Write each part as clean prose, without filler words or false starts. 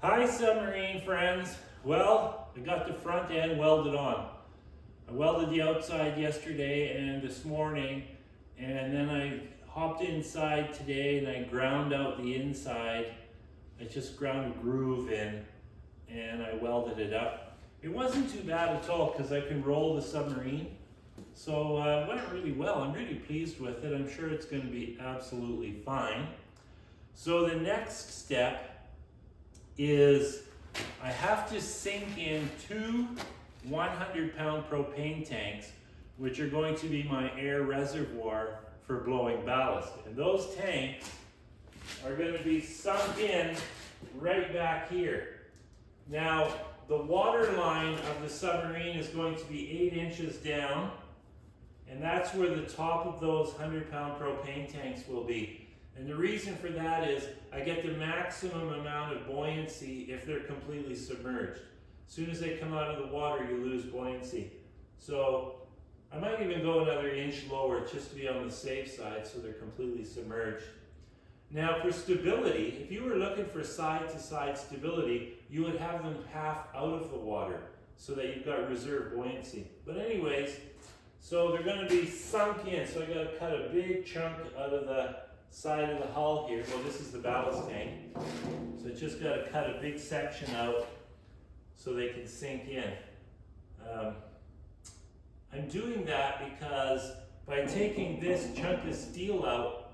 Hi submarine friends. Well, I got the front end welded on. I welded the outside yesterday and this morning, and then I hopped inside today and I ground out the inside. I just ground a groove in and I welded it up. It wasn't too bad at all because I can roll the submarine. So it went really well. I'm really pleased with it. I'm sure it's going to be absolutely fine. So the next step is I have to sink in two 100-pound propane tanks, which are going to be my air reservoir for blowing ballast. And those tanks are going to be sunk in right back here. Now, the water line of the submarine is going to be 8 inches down, and that's where the top of those 100-pound propane tanks will be. And the reason for that is I get the maximum amount of buoyancy if they're completely submerged. As soon as they come out of the water, you lose buoyancy. So I might even go another inch lower just to be on the safe side so they're completely submerged. Now for stability, if you were looking for side-to-side stability, you would have them half out of the water so that you've got reserve buoyancy. But anyways, so they're going to be sunk in. So I got to cut a big chunk out of the side of the hull here. Well, this is the ballast tank. So I just got to cut a big section out so they can sink in. I'm doing that because by taking this chunk of steel out,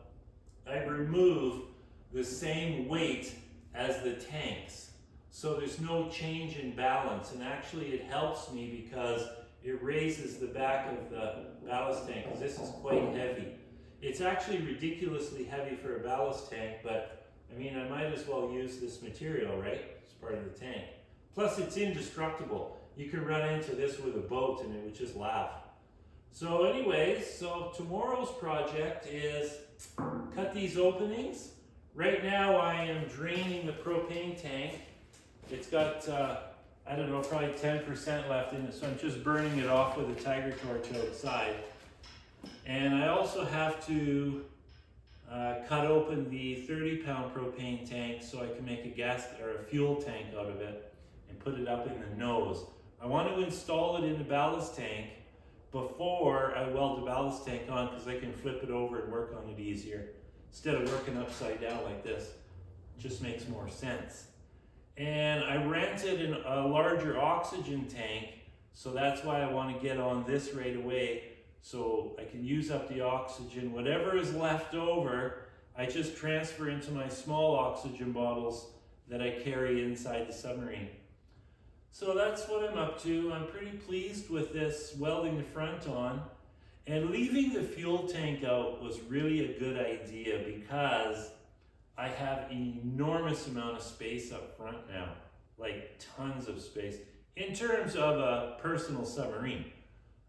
I remove the same weight as the tanks. So there's no change in balance, and actually it helps me because it raises the back of the ballast tank, because this is quite heavy. It's actually ridiculously heavy for a ballast tank, but I mean, I might as well use this material, right? It's part of the tank. Plus, it's indestructible. You could run into this with a boat and it would just laugh. So anyways, so tomorrow's project is cut these openings. Right now, I am draining the propane tank. It's got, I don't know, probably 10% left in it, so I'm just burning it off with a tiger torch outside. And I also have to cut open the 30-pound propane tank so I can make a gas or a fuel tank out of it and put it up in the nose. I want to install it in the ballast tank before I weld the ballast tank on, because I can flip it over and work on it easier instead of working upside down like this. It just makes more sense. And I rented a larger oxygen tank, so that's why I want to get on this right away, so I can use up the oxygen. Whatever is left over, I just transfer into my small oxygen bottles that I carry inside the submarine. So that's what I'm up to. I'm pretty pleased with this welding the front on. And leaving the fuel tank out was really a good idea because I have an enormous amount of space up front now, like tons of space, in terms of a personal submarine.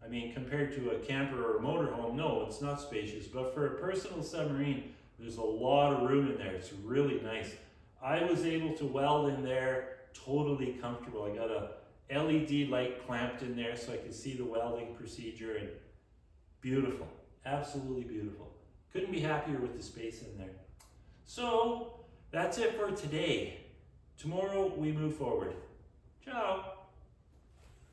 I mean, compared to a camper or a motorhome, no, it's not spacious. But for a personal submarine, there's a lot of room in there. It's really nice. I was able to weld in there totally comfortable. I got a LED light clamped in there so I could see the welding procedure, and beautiful, absolutely beautiful. Couldn't be happier with the space in there. So that's it for today. Tomorrow we move forward. Ciao.